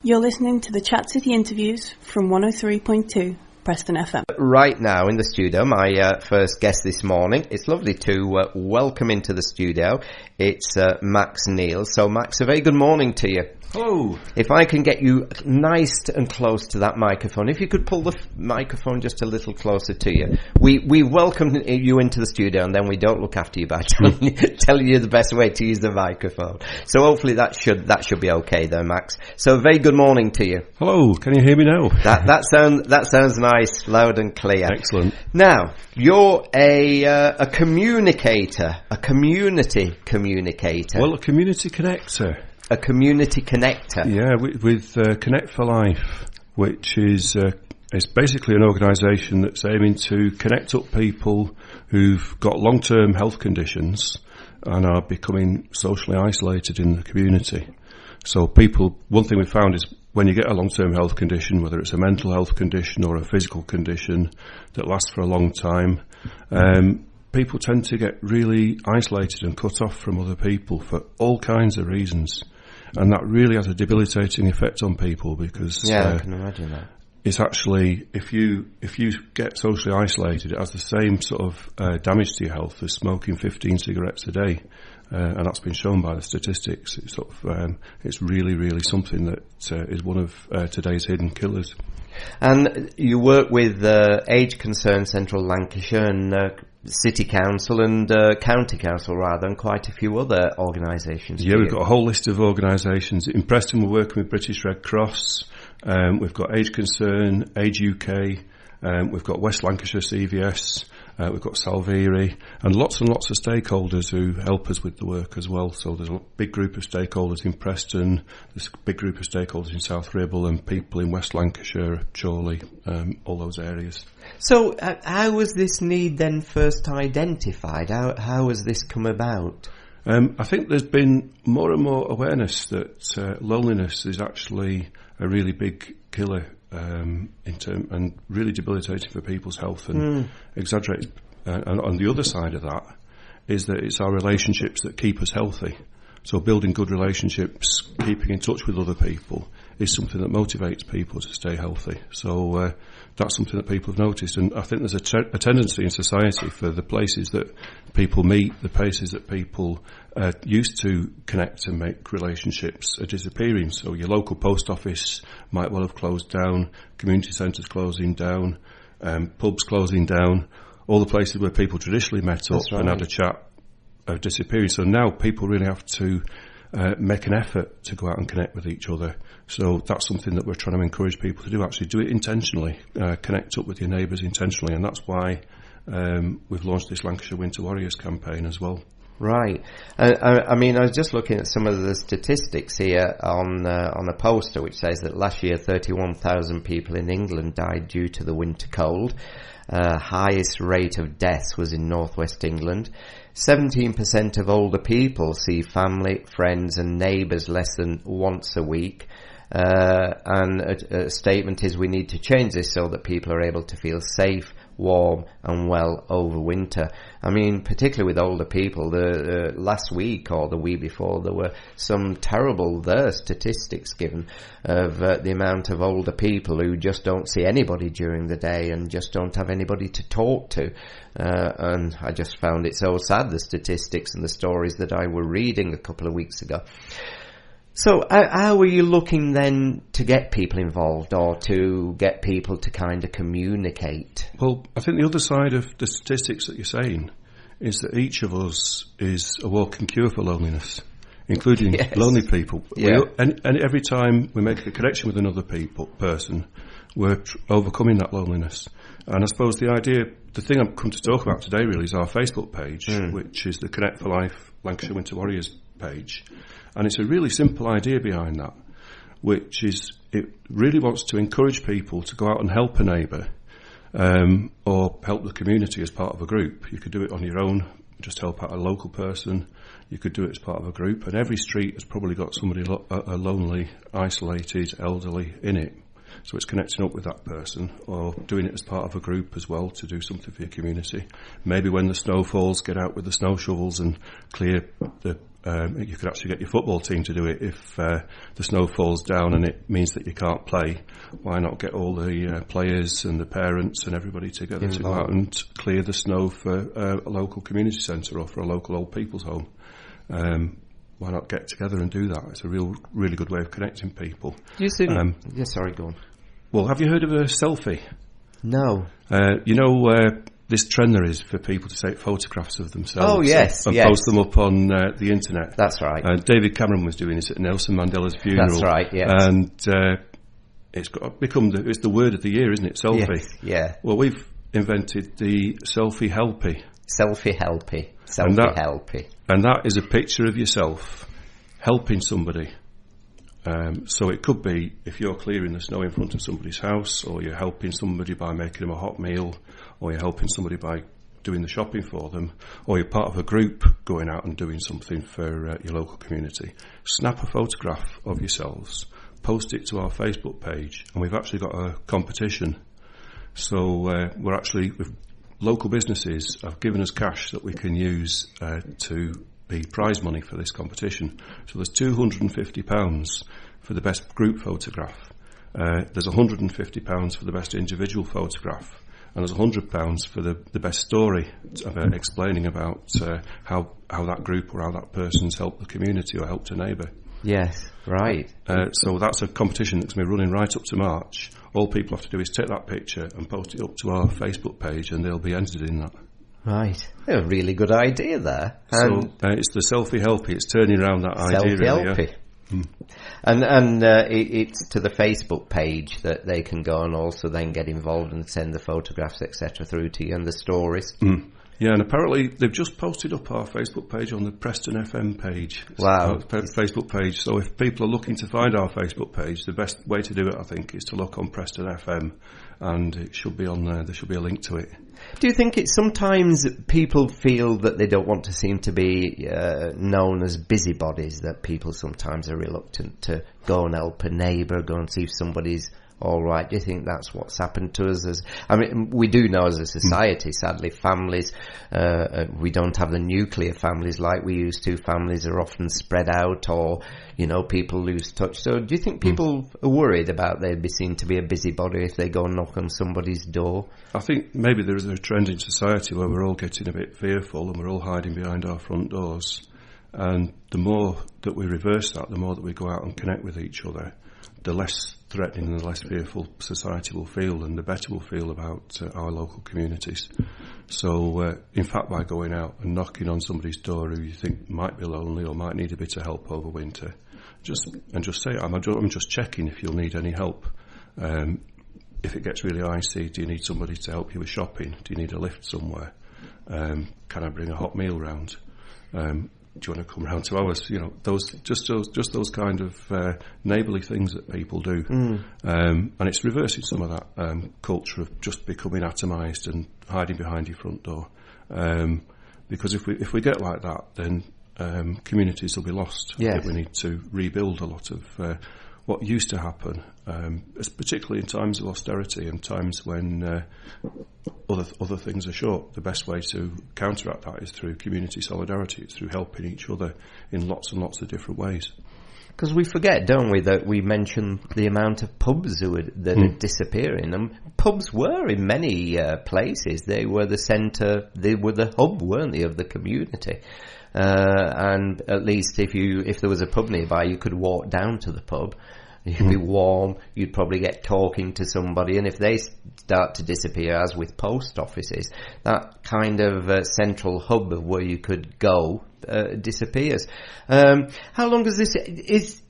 You're listening to the Chat City interviews from 103.2 Preston FM. Right now in the studio, my first guest this morning. It's lovely to welcome into the studio. It's Max Neal. So, Max, a very good morning to you. Hello. If I can get you nice and close to that microphone, if you could pull the microphone just a little closer to you. We welcome you into the studio, and then we don't look after you by telling you the best way to use the microphone. So hopefully that should be okay there, Max. So a very good morning to you. Hello. Can you hear me now? That sounds nice, loud and clear. Excellent. Now, you're a communicator, a community communicator. Well, a community connector. A community connector. Yeah, with Connect for Life, which is it's basically an organisation that's aiming to connect up people who've got long-term health conditions and are becoming socially isolated in the community. So one thing we found is when you get a long-term health condition, whether it's a mental health condition or a physical condition that lasts for a long time, people tend to get really isolated and cut off from other people for all kinds of reasons. And that really has a debilitating effect on people because I can imagine that. It's actually, if you get socially isolated, it has the same sort of damage to your health as smoking 15 cigarettes a day. And that's been shown by the statistics. It's it's really, really something that is one of today's hidden killers. And you work with Age Concern Central Lancashire and City Council and County Council, rather, and quite a few other organisations. Yeah, we've got a whole list of organisations. In Preston, we're working with British Red Cross. We've got Age Concern, Age UK. We've got West Lancashire CVS. We've got Salviri, and lots of stakeholders who help us with the work as well. So there's a big group of stakeholders in Preston, there's a big group of stakeholders in South Ribble, and people in West Lancashire, Chorley, all those areas. So how was this need then first identified? How has this come about? I think there's been more and more awareness that loneliness is actually a really big killer and really debilitating for people's health and exaggerates. And on the other side of that is that it's our relationships that keep us healthy. So building good relationships, keeping in touch with other people is something that motivates people to stay healthy. So that's something that people have noticed. And I think there's a tendency in society for the places that people meet, the places that people used to connect and make relationships are disappearing. So your local post office might well have closed down, community centres closing down, pubs closing down, all the places where people traditionally met up and had a chat are disappearing. So now people really have to make an effort to go out and connect with each other. So that's something that we're trying to encourage people to do, actually do it intentionally, connect up with your neighbours intentionally, and that's why we've launched this Lancashire Winter Warriors campaign as well. Right. I mean, I was just looking at some of the statistics here on a poster which says that last year 31,000 people in England died due to the winter cold. Highest rate of deaths was in northwest England. 17% of older people see family, friends and neighbours less than once a week. And a statement is we need to change this so that people are able to feel safe, warm and well over winter. I mean, particularly with older people, the last week or the week before, there were some terrible statistics given of the amount of older people who just don't see anybody during the day and just don't have anybody to talk to. And I just found it so sad, the statistics and the stories that I were reading a couple of weeks ago. So how are you looking then to get people involved or to get people to kind of communicate? Well, I think the other side of the statistics that you're saying is that each of us is a walking cure for loneliness, including lonely people. Yeah. And every time we make a connection with another person, we're overcoming that loneliness. And I suppose the thing I've come to talk about today really is our Facebook page, which is the Connect for Life Lancashire Winter Warriors page. And it's a really simple idea behind that, which is it really wants to encourage people to go out and help a neighbour or help the community as part of a group. You could do it on your own, just help out a local person. You could do it as part of a group. And every street has probably got somebody lonely, isolated, elderly in it. So it's connecting up with that person, or doing it as part of a group as well to do something for your community. Maybe when the snow falls, get out with the snow shovels and clear the you could actually get your football team to do it if the snow falls down and it means that you can't play. Why not get all the players and the parents and everybody together to go out and clear the snow for a local community centre or for a local old people's home? Why not get together and do that? It's a really good way of connecting people. Do you think? Sorry, go on. Well, have you heard of a selfie? No. This trend there is for people to take photographs of themselves. Oh, yes, and post them up on the internet. That's right. David Cameron was doing this at Nelson Mandela's funeral. That's right, yes. And it's become it's the word of the year, isn't it? Selfie. Yes, yeah. Well, we've invented the selfie helpie. Selfie helpie. Selfie helpie. And that is a picture of yourself helping somebody. So it could be if you're clearing the snow in front of somebody's house, or you're helping somebody by making them a hot meal, or you're helping somebody by doing the shopping for them, or you're part of a group going out and doing something for your local community. Snap a photograph of yourselves, post it to our Facebook page, and we've actually got a competition. So local businesses have given us cash that we can use to be prize money for this competition. So there's £250 for the best group photograph. There's £150 for the best individual photograph. And there's £100 for the best story, explaining about how that group or how that person's helped the community or helped a neighbour. Yes, right. So that's a competition that's going to be running right up to March. All people have to do is take that picture and post it up to our Facebook page, and they'll be entered in that. Right. A really good idea there. So it's the selfie helpie. It's turning around that idea. Selfie helpie. Yeah. And it's to the Facebook page that they can go and also then get involved and send the photographs, etc., through to you and the stories. Yeah, and apparently they've just posted up our Facebook page on the Preston FM page. Wow. Facebook page. So if people are looking to find our Facebook page, the best way to do it, I think, is to look on Preston FM, and it should be on there. There should be a link to it. Do you think it's sometimes people feel that they don't want to seem to be known as busybodies, that people sometimes are reluctant to go and help a neighbour, go and see if somebody's all right? Do you think that's what's happened to us? We do know as a society, sadly, families, we don't have the nuclear families like we used to. Families are often spread out, or, people lose touch. So do you think people are worried about they'd be seen to be a busybody if they go and knock on somebody's door? I think maybe there is a trend in society where we're all getting a bit fearful and we're all hiding behind our front doors. And the more that we reverse that, the more that we go out and connect with each other, the less threatening and the less fearful society will feel, and the better we'll feel about our local communities. So, in fact, by going out and knocking on somebody's door who you think might be lonely or might need a bit of help over winter, just say, I'm just checking if you'll need any help. If it gets really icy, do you need somebody to help you with shopping? Do you need a lift somewhere? Can I bring a hot meal round? Do you want to come round to ours? Those kind of neighbourly things that people do, and it's reversing some of that culture of just becoming atomised and hiding behind your front door. Because if we get like that, then communities will be lost. Yes. I think we need to rebuild a lot of what used to happen, particularly in times of austerity and times when other things are short. The best way to counteract that is through community solidarity. It's through helping each other in lots and lots of different ways. Because we forget, don't we, that we mentioned the amount of pubs that are disappearing. And pubs were in many places. They were the centre, they were the hub, weren't they, of the community. And at least if there was a pub nearby, you could walk down to the pub. You'd be warm, you'd probably get talking to somebody, and if they start to disappear, as with post offices, that kind of central hub of where you could go disappears. How long is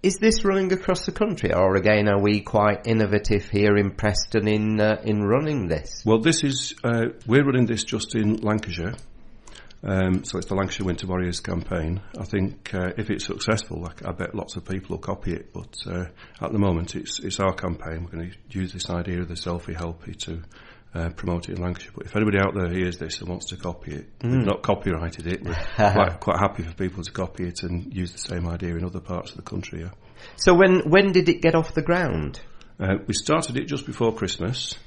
this running across the country, or again are we quite innovative here in Preston in running this? Well, this is we're running this just in Lancashire. So it's the Lancashire Winter Warriors campaign. I think if it's successful, I bet lots of people will copy it. But at the moment, it's our campaign. We're going to use this idea of the selfie helpie to promote it in Lancashire. But if anybody out there hears this and wants to copy it, we've not copyrighted it. We're quite happy for people to copy it and use the same idea in other parts of the country. Yeah. So when did it get off the ground? We started it just before Christmas.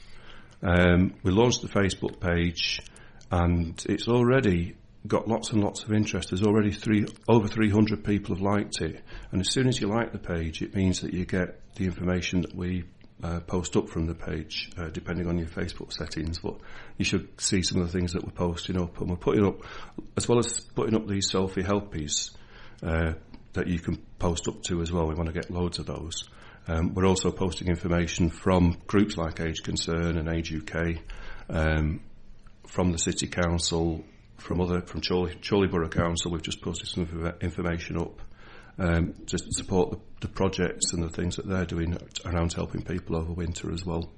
We launched the Facebook page, and it's already got lots and lots of interest. There's already over 300 people have liked it. And as soon as you like the page, it means that you get the information that we post up from the page, depending on your Facebook settings. But you should see some of the things that we're posting up. And we're putting up, as well as putting up these selfie helpies that you can post up to as well. We want to get loads of those. We're also posting information from groups like Age Concern and Age UK, from the City Council, from Chorley Borough Council. We've just posted some information up to support the projects and the things that they're doing around helping people over winter as well.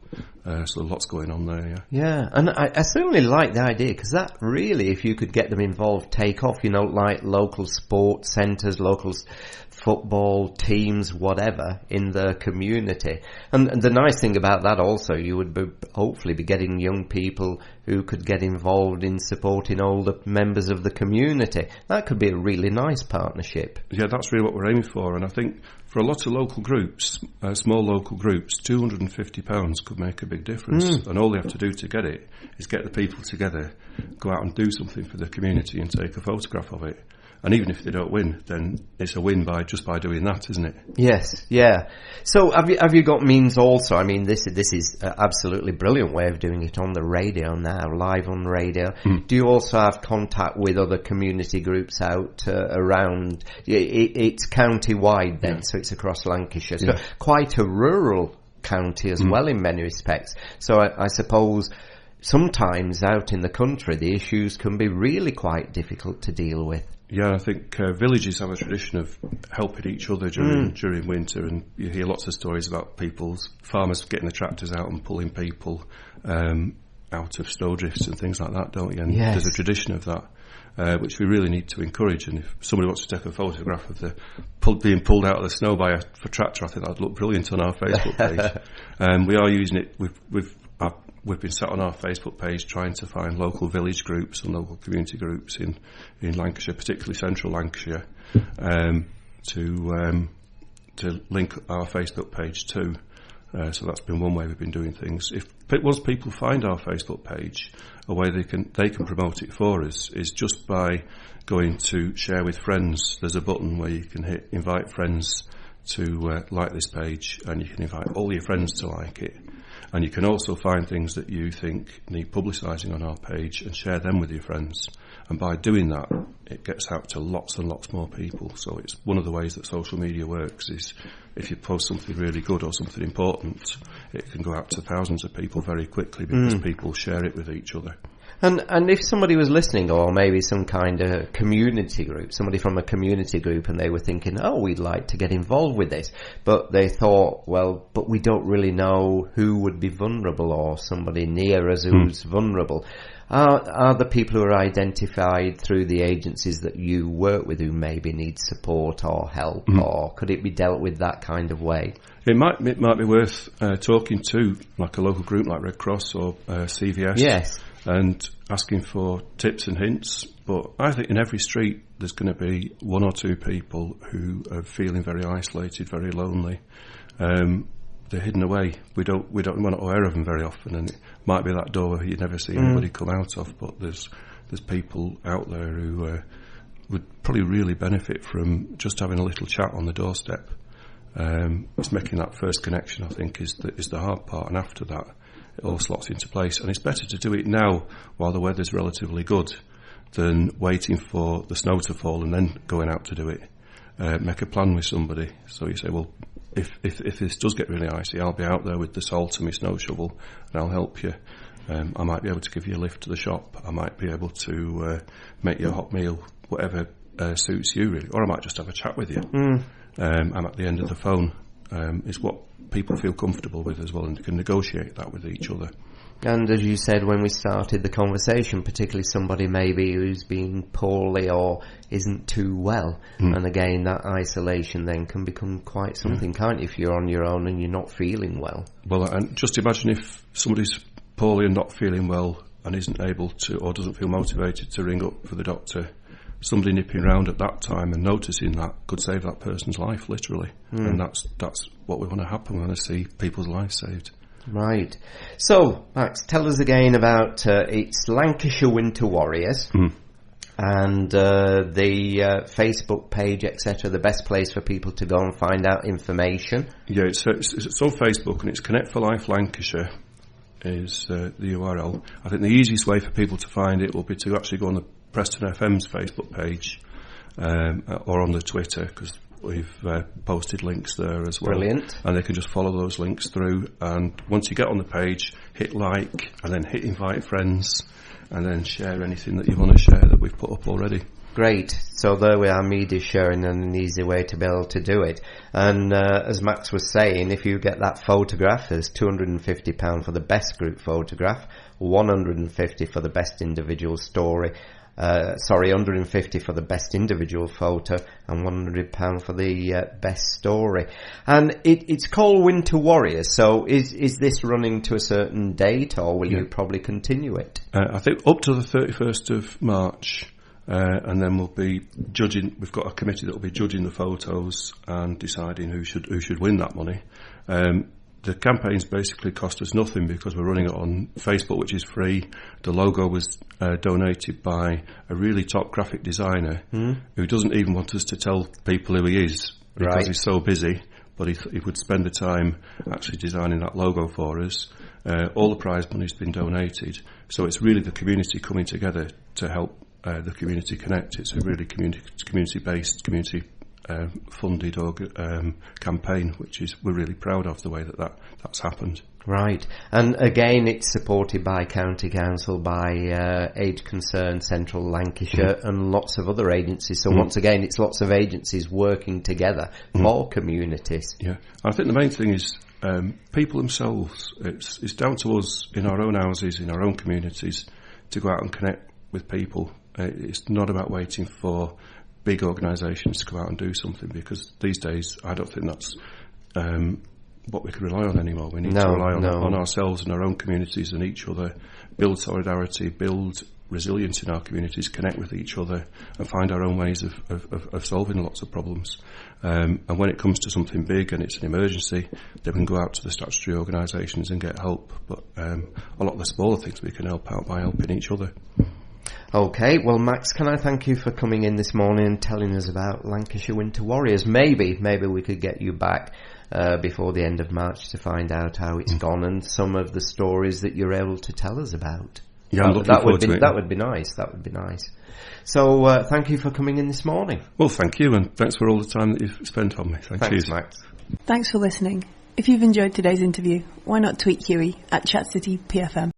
So lots going on there, Yeah, and I certainly like the idea, because that really, if you could get them involved, take off, like local sports centres, local football teams, whatever, in the community. And the nice thing about that also, you would hopefully be getting young people who could get involved in supporting older members of the community. That could be a really nice partnership. Yeah, that's really what we're aiming for. And I think for a lot of local groups, small local groups, £250 could make a big difference. And all they have to do to get it is get the people together, go out and do something for the community and take a photograph of it. And even if they don't win, then it's a win by doing that, isn't it? Yes, yeah. So have you got means also? I mean, this is an absolutely brilliant way of doing it on the radio now, live on radio. Do you also have contact with other community groups out around? It's county-wide then, so it's across Lancashire. So quite a rural county as well in many respects. So I suppose sometimes out in the country the issues can be really quite difficult to deal with. Yeah, I think villages have a tradition of helping each other during winter, and you hear lots of stories about farmers getting the tractors out and pulling people out of snowdrifts and things like that, don't you? And there's a tradition of that, which we really need to encourage. And if somebody wants to take a photograph of being pulled out of the snow by a tractor, I think that'd look brilliant on our Facebook page. We are using it. We've been sat on our Facebook page trying to find local village groups and local community groups in Lancashire, particularly central Lancashire, to link our Facebook page to. So that's been one way we've been doing things. Once people find our Facebook page, a way they can promote it for us is just by going to share with friends. There's a button where you can hit invite friends to like this page, and you can invite all your friends to like it. And you can also find things that you think need publicising on our page and share them with your friends. And by doing that, it gets out to lots and lots more people. So it's one of the ways that social media works is if you post something really good or something important, it can go out to thousands of people very quickly because people share it with each other. And if somebody was listening, or maybe some kind of community group, somebody from a community group, and they were thinking, we'd like to get involved with this, but they thought, but we don't really know who would be vulnerable, or somebody near us who's vulnerable. Are the people who are identified through the agencies that you work with who maybe need support or help, or could it be dealt with that kind of way? It might be worth talking to like a local group like Red Cross or CVS. Yes. And asking for tips and hints. But I think in every street there's going to be one or two people who are feeling very isolated, very lonely. They're hidden away. we're not aware of them very often, and it might be that door you never see anybody come out of. But there's people out there who would probably really benefit from just having a little chat on the doorstep. It's making that first connection, I think, is the hard part, and after that it all slots into place. And it's better to do it now while the weather's relatively good than waiting for the snow to fall and then going out to do it. Make a plan with somebody. So you say, well, if this does get really icy, I'll be out there with the salt and my snow shovel and I'll help you. I might be able to give you a lift to the shop. I might be able to make you a hot meal, whatever suits you really. Or I might just have a chat with you. I'm at the end of the phone. Is what people feel comfortable with as well, and can negotiate that with each other. And as you said when we started the conversation, particularly somebody maybe who's been poorly or isn't too well, and again that isolation then can become quite something, can't you, if you're on your own and you're not feeling well? Well, and just imagine if somebody's poorly and not feeling well and isn't able to, or doesn't feel motivated to ring up for the doctor somebody nipping round at that time and noticing that could save that person's life, literally. And that's what we want to happen. We want to see people's lives saved. Right. So, Max, tell us again about it's Lancashire Winter Warriors and the Facebook page, etc. The best place for people to go and find out information. Yeah, it's on Facebook, and it's Connect for Life Lancashire is the URL. I think the easiest way for people to find it will be to actually go on the Preston FM's Facebook page or on the Twitter, because we've posted links there as well. Brilliant. And they can just follow those links through, and once you get on the page, hit like, and then hit invite friends, and then share anything that you want to share that we've put up already. Great. So there we are, media sharing, and an easy way to be able to do it. And as Max was saying, if you get that photograph, there's £250 for the best group photograph, £150 for the best individual story. 150 for the best individual photo, and £100 for the best story. And it's called Winter Warriors. So is this running to a certain date, or will you probably continue it? I think up to the 31st of March. And then we'll be judging. We've got a committee that will be judging the photos and deciding who should win that money. The campaign's basically cost us nothing because we're running it on Facebook, which is free. The logo was donated by a really top graphic designer who doesn't even want us to tell people who he is because he's so busy, but he would spend the time actually designing that logo for us. All the prize money's been donated, so it's really the community coming together to help the community connect. It's a really community-based, funded campaign, which we're really proud of the way that's happened. Right. And again, it's supported by County Council, by Age Concern Central Lancashire, and lots of other agencies. So once again, it's lots of agencies working together for communities. Yeah. I think the main thing is people themselves. It's down to us in our own houses, in our own communities, to go out and connect with people. It's not about waiting for big organisations to go out and do something, because these days I don't think that's what we can rely on anymore. We need to rely on ourselves and our own communities and each other, build solidarity, build resilience in our communities, connect with each other, and find our own ways of solving lots of problems. And when it comes to something big and it's an emergency, then we can go out to the statutory organisations and get help. But a lot of the smaller things we can help out by helping each other. Okay, well, Max, can I thank you for coming in this morning and telling us about Lancashire Winter Warriors? Maybe we could get you back before the end of March to find out how it's gone and some of the stories that you're able to tell us about. Yeah, I'm looking forward to it. That would be nice. That would be nice. So, thank you for coming in this morning. Well, thank you, and thanks for all the time that you've spent on me. Thanks, Max. Thanks for listening. If you've enjoyed today's interview, why not tweet Huey at ChatCityPFM?